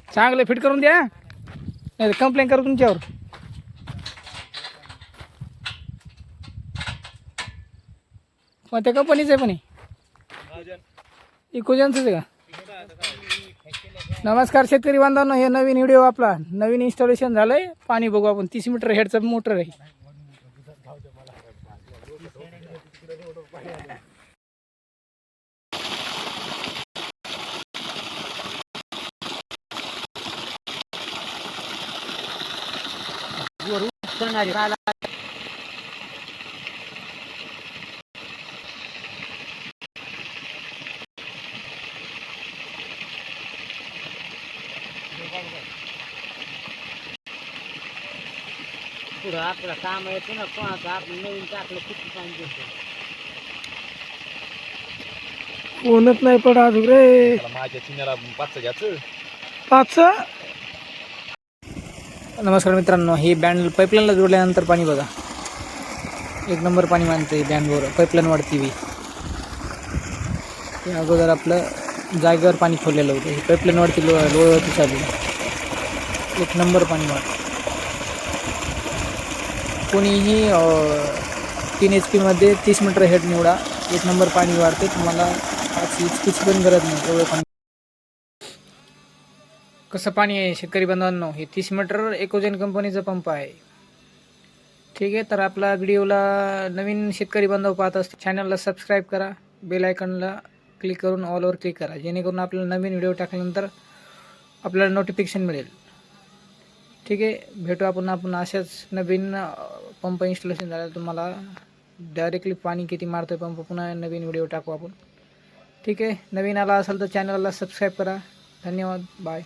चांगलं फिट करून द्या, नाही कंप्लेंट करू तुमच्यावर. कोणत्या कंपनीचं आहे पण इकोजनच आहे का? नमस्कार शेतकरी बांधवांनो, हे नवीन व्हिडिओ आपला नवीन इन्स्टॉलेशन झालंय. पाणी बघू आपण. 30 मीटर हेडचं मोटर आहे. पुढं आपलं काम येतं ना, कोणाचं आपण नवीन टाकलं किती पाणी देतो. कोणच नाही पड अजून रे. माझ्या चिन्याला पाच घ्यायचं. पाच. नमस्कार मित्रांनो, ही बँड पाईपलाईनला जोडल्यानंतर पाणी बघा, एक नंबर पाणी मानते बँडवर पाईपलाईन वाढती बी. ते अगोदर आपलं जागेवर पाणी खोललेलं होतं. ही पाईपलाईन वाढती लोळवरती चालू, एक नंबर पाणी वाढतं. कोणीही 3 HP मध्ये 30 मीटर हेड निवडा, एक नंबर पाणी वाढते. तुम्हाला इचकीच पण गरज नाही, एवढं पाणी. कसं पाणी आहे शेतकरी बांधवांनो, हे 30 मीटर इकोजन कंपनीचा पंप आहे. ठीक आहे, तर आपला व्हिडिओला नवीन शेतकरी बांधव पाहत असते, चॅनलला सबस्क्राईब करा, बेल आयकॉनला क्लिक करून ऑलवर क्लिक करा, जेणेकरून आपल्याला नवीन व्हिडिओ टाकल्यानंतर आपल्याला नोटिफिकेशन मिळेल. ठीक आहे, भेटू आपण अशाच नवीन पंप इन्स्टॉलेशन झालं तुम्हाला डायरेक्टली पाणी किती मारतोय पंप, पुन्हा नवीन व्हिडिओ टाकू आपण. ठीक आहे, नवीन आला असेल तर चॅनलला सबस्क्राईब करा. धन्यवाद, बाय.